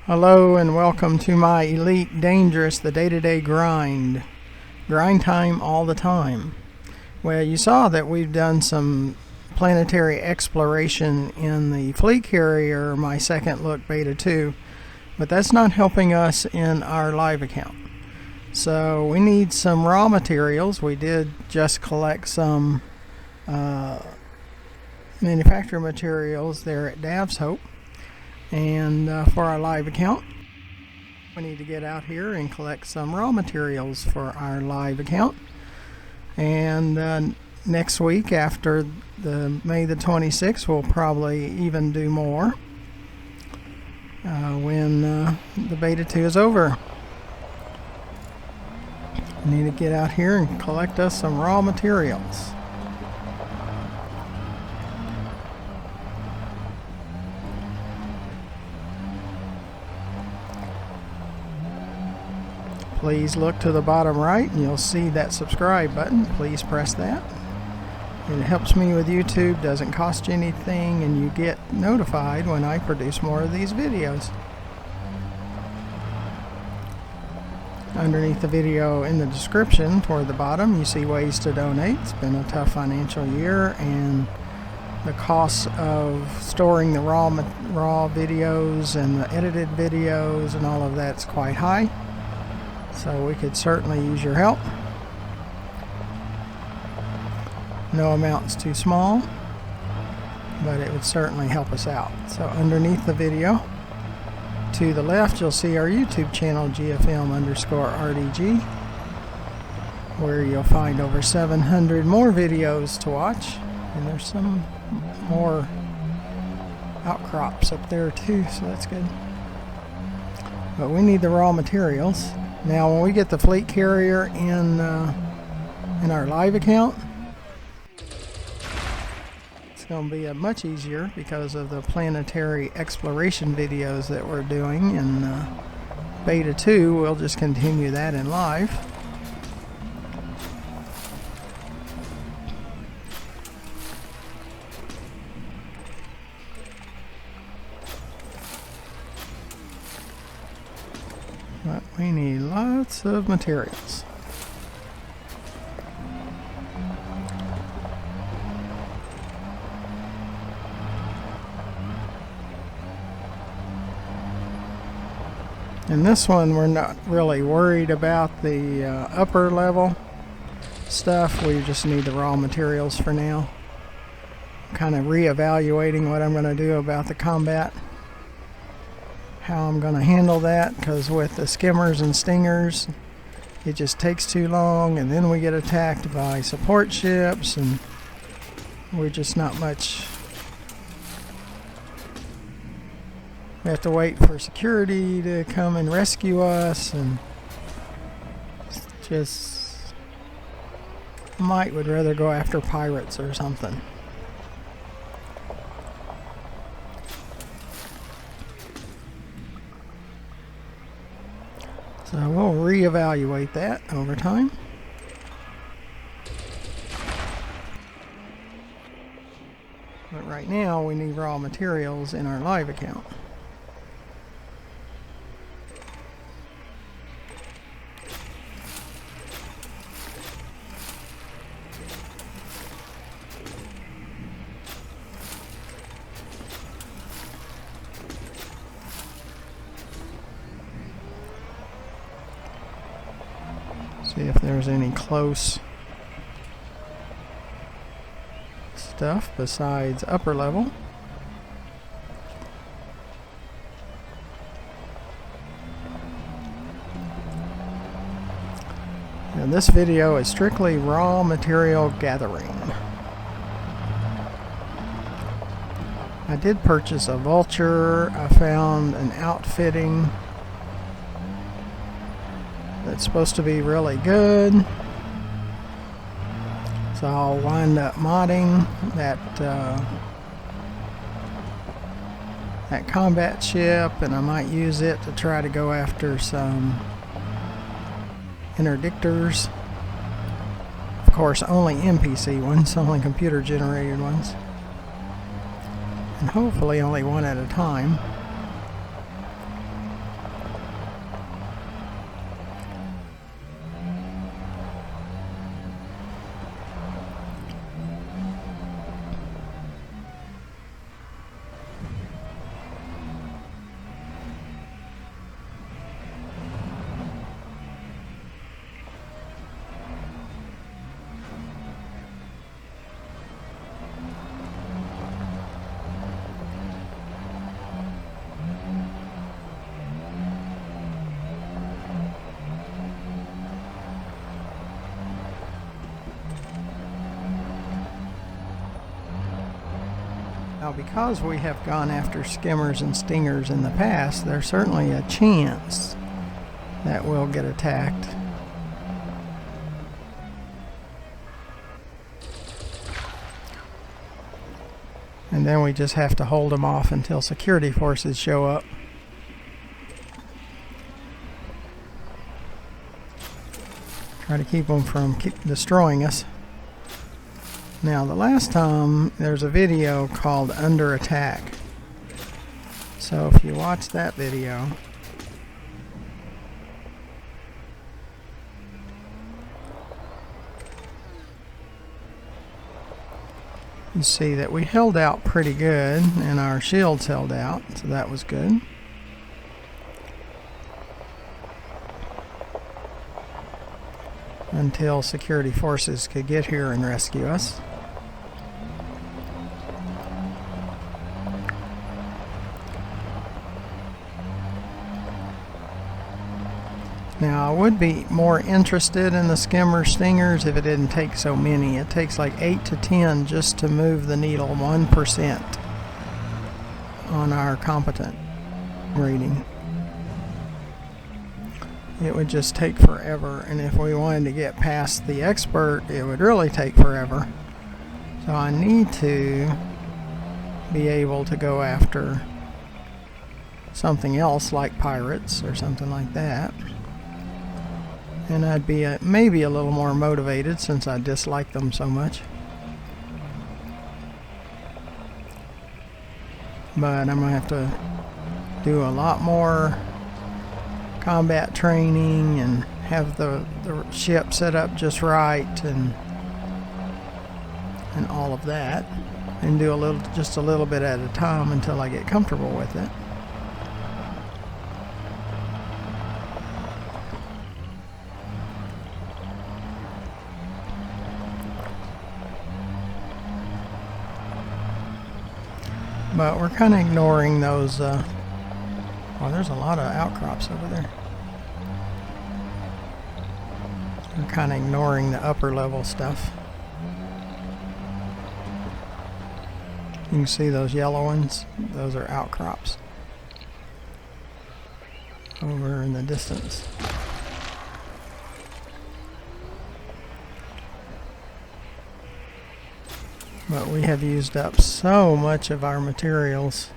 Hello and welcome to my Elite Dangerous, the day-to-day grind. Grind time all the time. Well, you saw that we've done some planetary exploration in the fleet carrier, my second look beta 2, but that's not helping us in our live account. So we need some raw materials. We did just collect some manufacturer materials there at Dav's Hope. And for our live account, we need to get out here and collect some raw materials for our live account. And next week, after the May the 26th, we'll probably even do more when the beta 2 is over. We need to get out here and collect us some raw materials. Please look to the bottom right and you'll see that subscribe button. Please press that. It helps me with YouTube, doesn't cost you anything, and you get notified when I produce more of these videos. Underneath the video in the description toward the bottom you see ways to donate. It's been a tough financial year and the cost of storing the raw videos and the edited videos and all of that's quite high. So we could certainly use your help. No amount's too small, but it would certainly help us out. So underneath the video, to the left, you'll see our YouTube channel, GFM_RDG, where you'll find over 700 more videos to watch. And there's some more outcrops up there too, so that's good. But we need the raw materials. Now when we get the fleet carrier in our live account, it's going to be much easier because of the planetary exploration videos that we're doing in beta 2. We'll just continue that in live. But we need lots of materials. In this one, we're not really worried about the upper level stuff. We just need the raw materials for now. Kind of reevaluating what I'm going to do about the combat. How I'm going to handle that, because with the skimmers and stingers it just takes too long, and then we get attacked by support ships and we're just not much. We have to wait for security to come and rescue us, and just would rather go after pirates or something. So we'll reevaluate that over time. But right now we need raw materials in our live account. See if there's any close stuff besides upper level. And this video is strictly raw material gathering. I did purchase a vulture. I found an outfitting that's supposed to be really good, so I'll wind up modding that combat ship, and I might use it to try to go after some interdictors. Of course, only NPC ones, only computer generated ones, and hopefully only one at a time. Now, because we have gone after skimmers and stingers in the past, there's certainly a chance that we'll get attacked. And then we just have to hold them off until security forces show up. Try to keep them from destroying us. Now, the last time there's a video called Under Attack. So if you watch that video, you see that we held out pretty good and our shields held out, so that was good. Until security forces could get here and rescue us. Now, I would be more interested in the skimmer stingers if it didn't take so many. It takes like 8 to 10 just to move the needle 1% on our competent rating. It would just take forever, and if we wanted to get past the expert, it would really take forever. So I need to be able to go after something else like pirates or something like that. And I'd be maybe a little more motivated since I dislike them so much. But I'm going to have to do a lot more combat training and have the ship set up just right and all of that, and do just a little bit at a time until I get comfortable with it. But we're kind of ignoring those. Oh, there's a lot of outcrops over there. We're kind of ignoring the upper level stuff. You can see those yellow ones. Those are outcrops over in the distance. But we have used up so much of our materials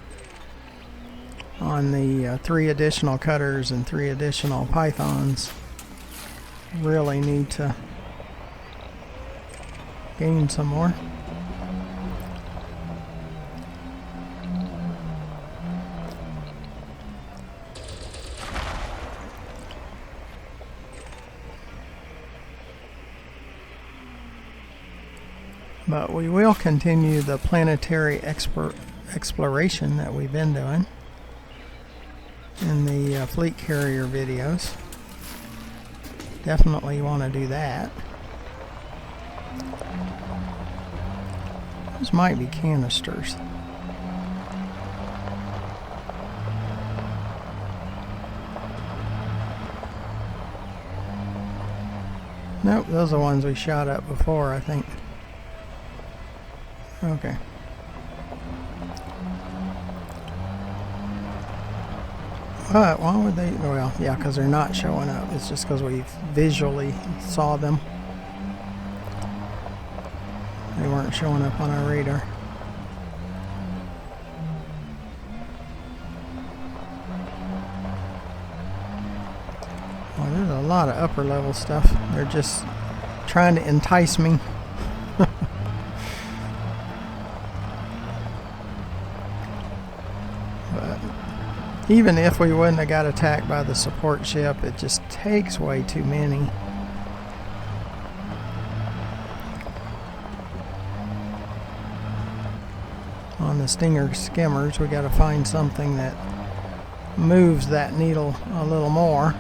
on the 3 additional cutters and 3 additional pythons. Really need to gain some more. But we will continue the planetary exploration that we've been doing in the fleet carrier videos. Definitely want to do that. Those might be canisters. Nope, those are the ones we shot up before, I think. Okay. But why would they? Well, yeah, because they're not showing up. It's just because we visually saw them. They weren't showing up on our radar. Well, there's a lot of upper level stuff. They're just trying to entice me. Even if we wouldn't have got attacked by the support ship, it just takes way too many. On the Stinger skimmers, we got to find something that moves that needle a little more.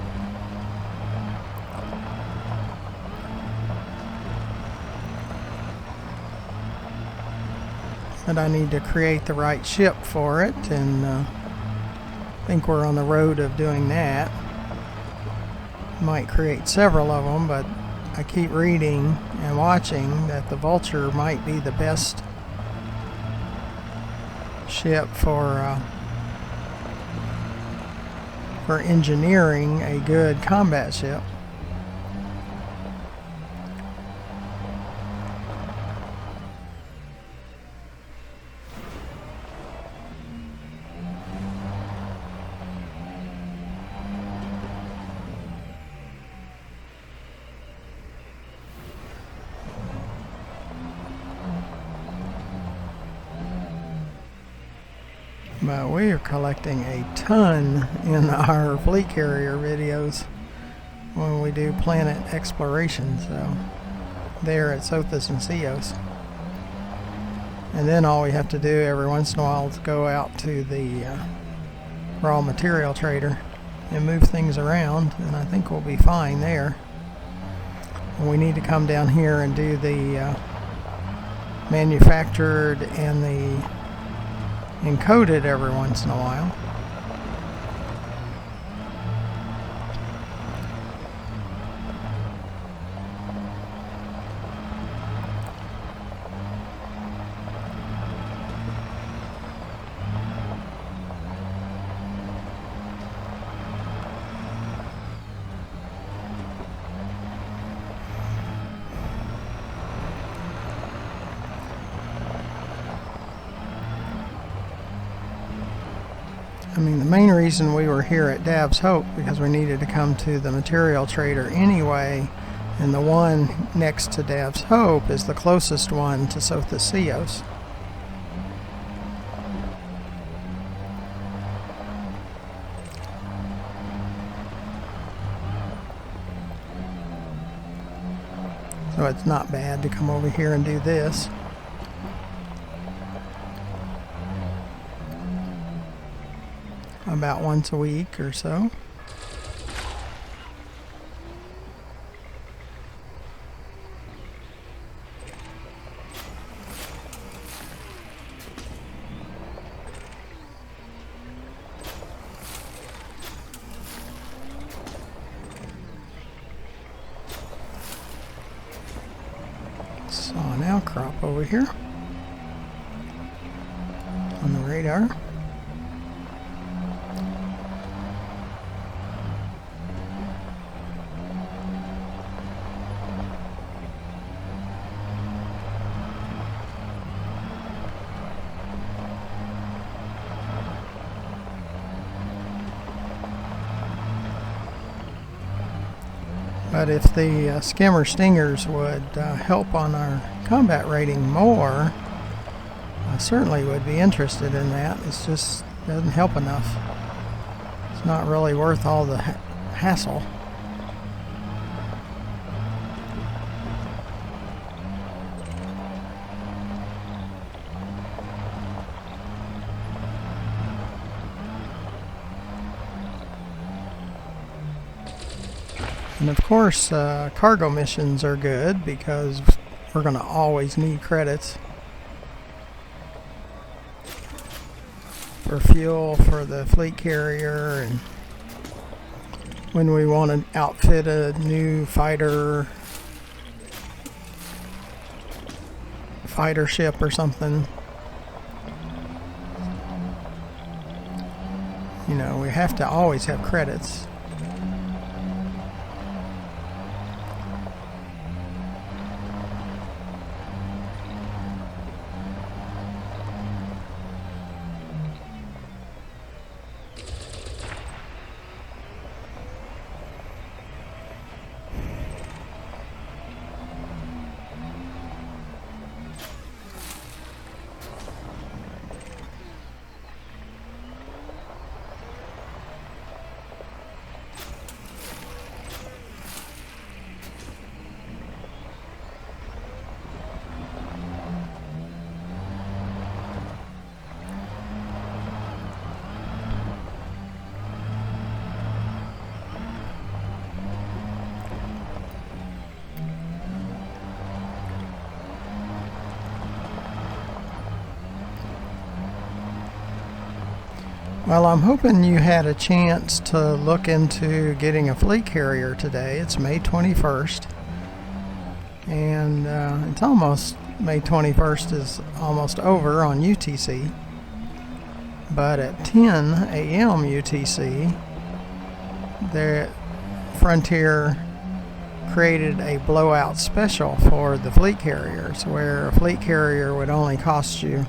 But I need to create the right ship for it, and I think we're on the road of doing that. Might create several of them, but I keep reading and watching that the Vulture might be the best ship for engineering a good combat ship. But we are collecting a ton in our fleet carrier videos when we do planet exploration, so there at Sothis and Ceos. And then all we have to do every once in a while is go out to the raw material trader and move things around, and I think we'll be fine there. And we need to come down here and do the manufactured and the encoded every once in a while. I mean, the main reason we were here at Dab's Hope because we needed to come to the material trader anyway, and the one next to Dab's Hope is the closest one to Sothis Ceos. So it's not bad to come over here and do this. About once a week or so. Saw an outcrop over here on the radar. But if the skimmer stingers would help on our combat rating more, I certainly would be interested in that. It's just doesn't help enough. It's not really worth all the hassle. And of course, cargo missions are good because we're going to always need credits for fuel for the fleet carrier, and when we want to outfit a new fighter ship or something. You know, we have to always have credits. Well, I'm hoping you had a chance to look into getting a fleet carrier today. It's May 21st, and it's almost May 21st is almost over on UTC. But at 10 a.m. UTC, the Frontier created a blowout special for the fleet carriers, where a fleet carrier would only cost you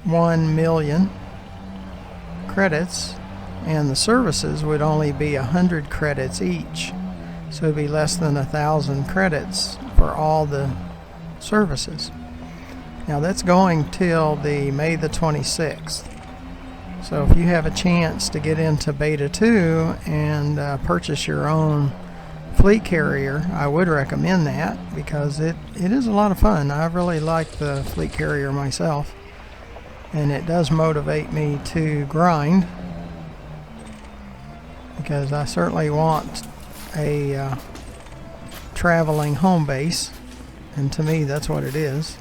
1 million credits, and the services would only be 100 credits each. So it'd be less than 1,000 credits for all the services. Now that's going till the May the 26th. So if you have a chance to get into Beta 2 and purchase your own fleet carrier, I would recommend that, because it is a lot of fun. I really like the fleet carrier myself, and it does motivate me to grind, because I certainly want a traveling home base, and to me that's what it is.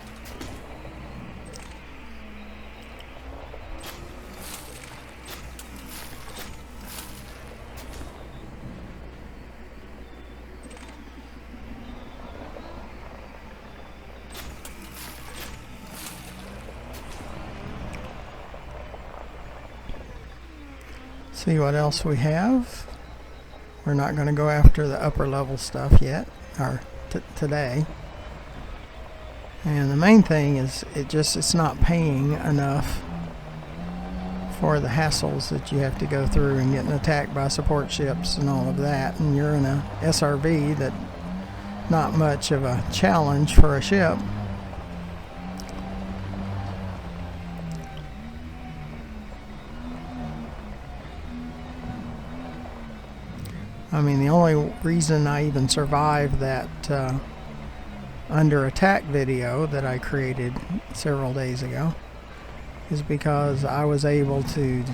See what else we have. We're not going to go after the upper level stuff yet, or today. And the main thing is it's not paying enough for the hassles that you have to go through and getting attacked by support ships and all of that. And you're in a SRV that not much of a challenge for a ship. I mean, the only reason I even survived that under attack video that I created several days ago is because I was able to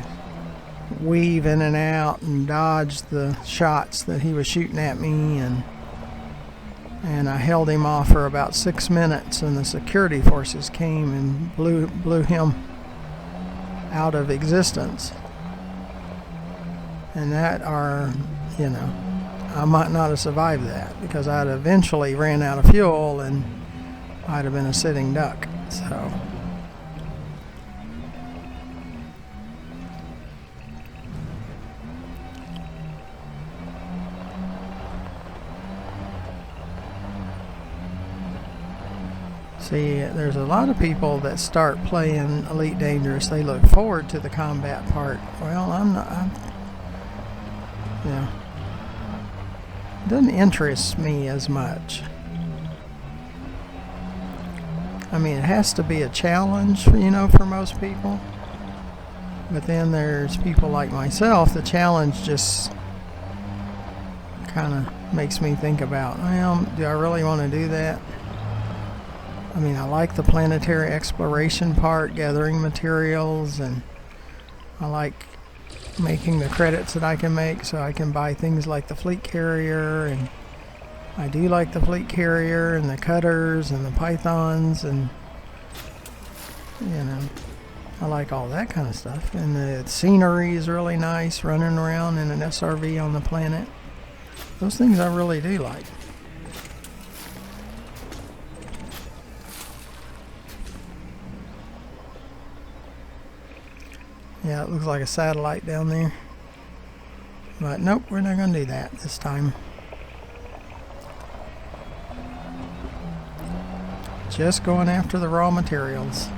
weave in and out and dodge the shots that he was shooting at me, and I held him off for about 6 minutes, and the security forces came and blew him out of existence. And that I might not have survived that, because I'd eventually ran out of fuel and I'd have been a sitting duck. So see, there's a lot of people that start playing Elite Dangerous, they look forward to the combat part. Well, it doesn't interest me as much. I mean, it has to be a challenge, for most people. But then there's people like myself, the challenge just kind of makes me think about, well, do I really want to do that? I mean, I like the planetary exploration part, gathering materials, and I like making the credits that I can make so I can buy things like the fleet carrier, and I do like the fleet carrier and the cutters and the pythons, and I like all that kind of stuff. And the scenery is really nice, running around in an SRV on the planet. Those things I really do like. Yeah, it looks like a satellite down there. But nope, we're not going to do that this time. Just going after the raw materials.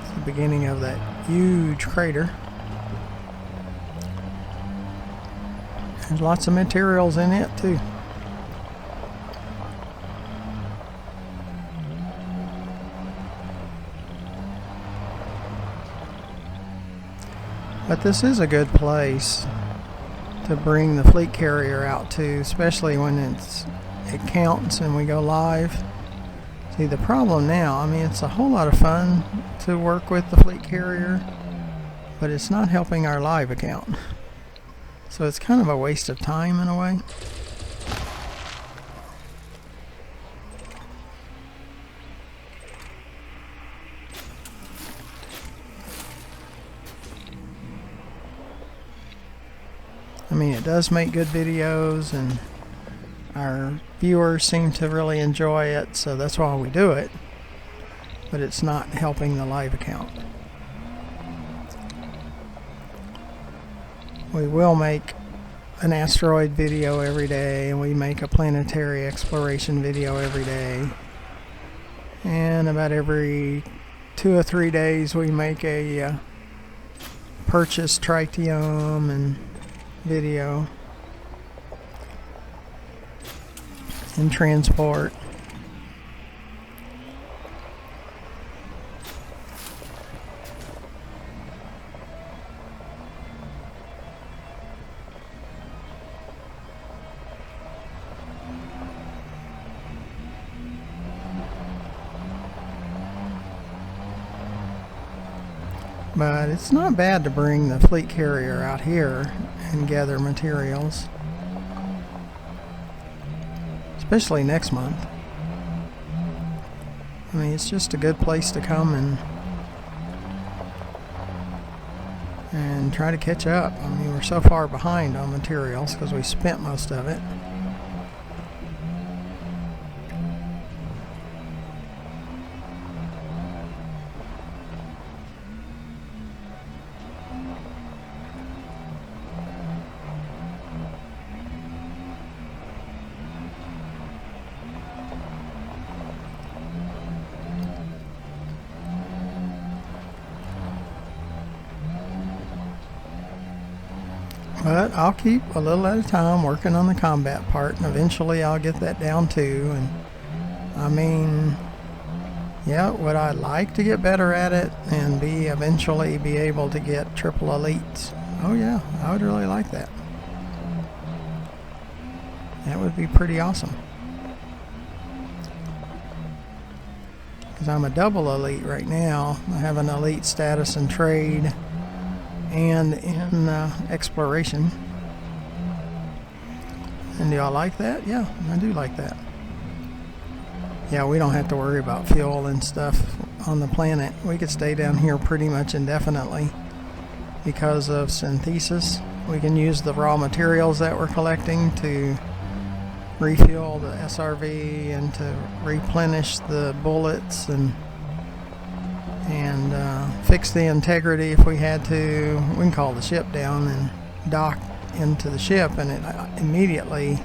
It's the beginning of that huge crater. There's lots of materials in it too. But this is a good place to bring the fleet carrier out to, especially when it counts and we go live. See, the problem now, I mean, it's a whole lot of fun to work with the fleet carrier, but it's not helping our live account. So it's kind of a waste of time in a way. I mean, it does make good videos, and Our viewers seem to really enjoy it, so that's why we do it. But it's not helping the live account. We will make an asteroid video every day, and we make a planetary exploration video every day. And about every 2 or 3 days we make a purchase tritium and video and transport. But it's not bad to bring the fleet carrier out here and gather materials, especially next month. I mean, it's just a good place to come and try to catch up. I mean, we're so far behind on materials because we spent most of it. But I'll keep a little at a time working on the combat part, and eventually I'll get that down too. And I mean, yeah, would I like to get better at it and eventually be able to get triple elites? Oh yeah, I would really like that. That would be pretty awesome. Because I'm a double elite right now. I have an elite status in trade and in exploration. And do y'all like that? Yeah, I do like that. Yeah, we don't have to worry about fuel and stuff on the planet. We could stay down here pretty much indefinitely because of synthesis. We can use the raw materials that we're collecting to refuel the SRV and to replenish the bullets and fix the integrity if we had to. We can call the ship down and dock into the ship, and it immediately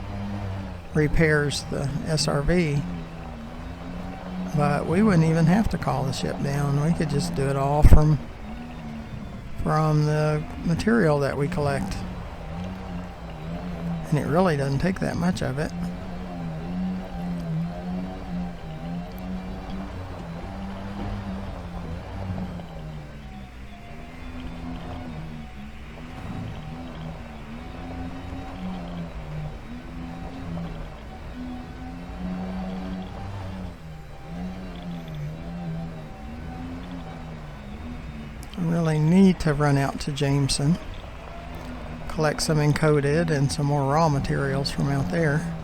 repairs the SRV. But we wouldn't even have to call the ship down. We could just do it all from the material that we collect. And it really doesn't take that much of it. I really need to run out to Jameson, collect some encoded and some more raw materials from out there.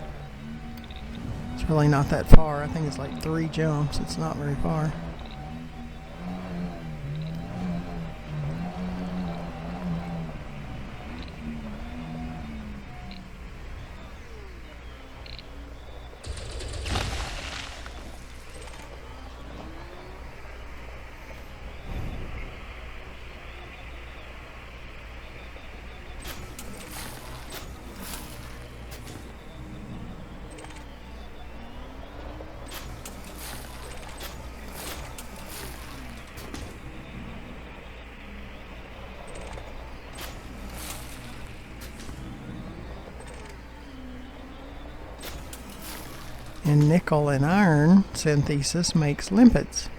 It's really not that far. I think it's like 3 jumps. It's not very far. And nickel and iron synthesis makes limpets.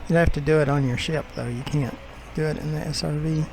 You'd have to do it on your ship, though. You can't do it in the SRV.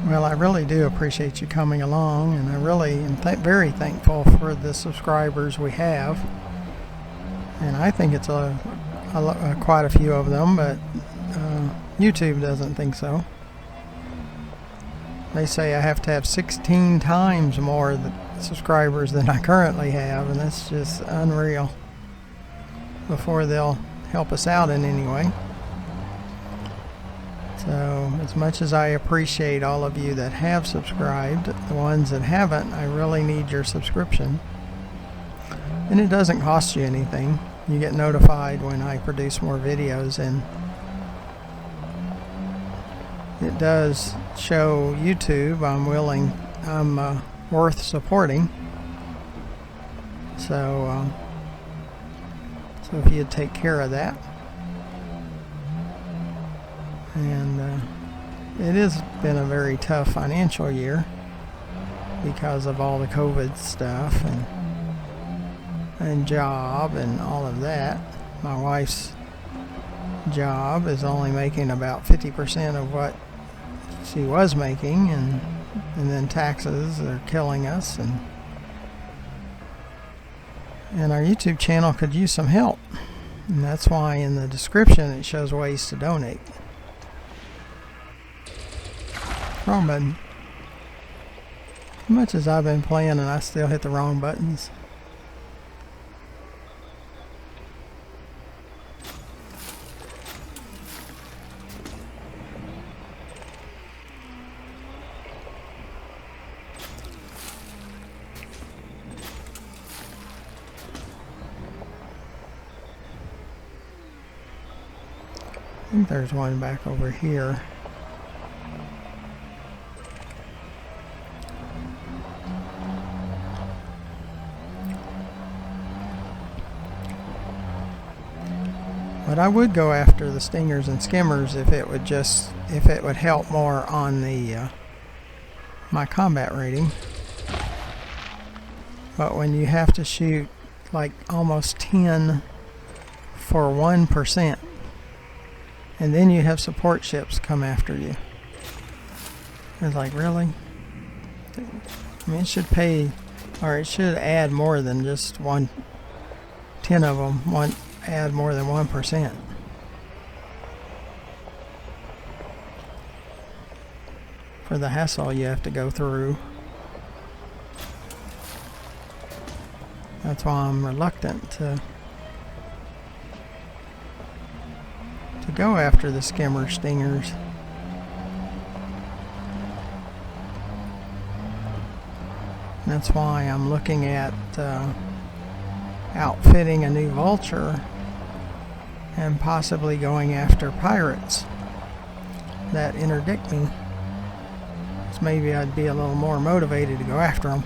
Well, I really do appreciate you coming along, and I really am very thankful for the subscribers we have. And I think it's quite a few of them, but YouTube doesn't think so. They say I have to have 16 times more subscribers than I currently have, and that's just unreal before they'll help us out in any way. So as much as I appreciate all of you that have subscribed, the ones that haven't, I really need your subscription. And it doesn't cost you anything. You get notified when I produce more videos, and it does show YouTube I'm worth supporting. So if you'd take care of that. And it has been a very tough financial year because of all the COVID stuff and job and all of that. My wife's job is only making about 50% of what she was making, and then taxes are killing us, and our YouTube channel could use some help, and that's why in the description it shows ways to donate. Wrong button. As much as I've been playing and I still hit the wrong buttons. I think there's one back over here. But I would go after the stingers and skimmers if it would help more on the my combat rating. But when you have to shoot like almost 10 for 1%, and then you have support ships come after you, it's like, really? I mean, it should pay, or it should add more than just 10 of them. Add more than 1%. For the hassle you have to go through. That's why I'm reluctant to go after the skimmer stingers. That's why I'm looking at outfitting a new vulture and possibly going after pirates that interdict me. So maybe I'd be a little more motivated to go after them.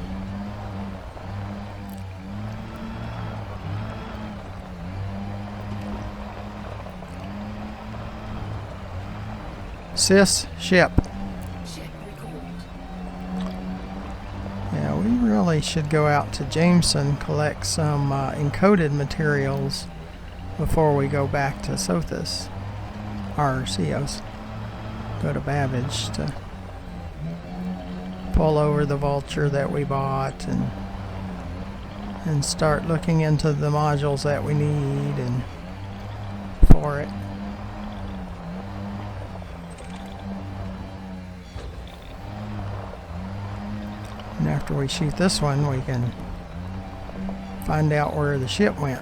Sis, ship. Yeah, we really should go out to Jameson, collect some encoded materials before we go back to Sothis, or Ceos. Go to Babbage to pull over the vulture that we bought and start looking into the modules that we need and for it. And after we shoot this one, we can find out where the ship went.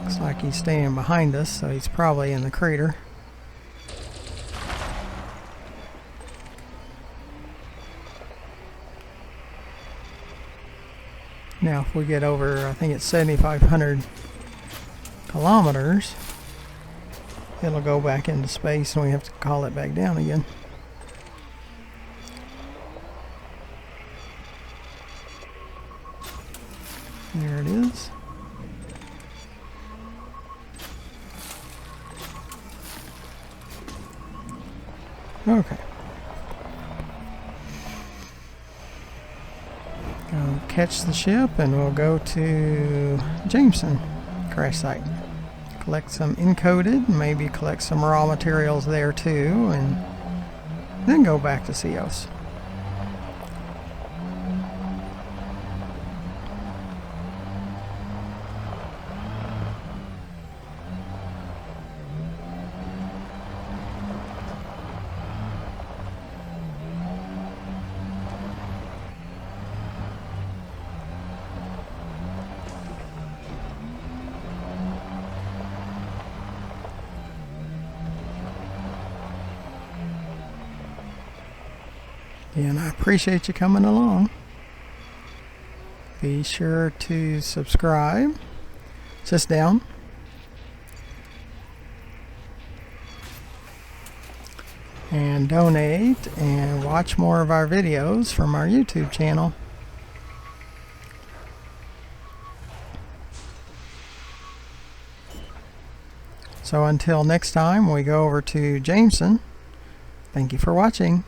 Looks like he's staying behind us, so he's probably in the crater. Now if we get over, I think it's 7,500 kilometers, it'll go back into space and we have to call it back down again. There it is. Okay. Go catch the ship and we'll go to Jameson crash site. collect some encoded, maybe collect some raw materials there too, and then go back to CEOS. And I appreciate you coming along. Be sure to subscribe. Just down. And donate and watch more of our videos from our YouTube channel. So until next time we go over to Jameson, thank you for watching.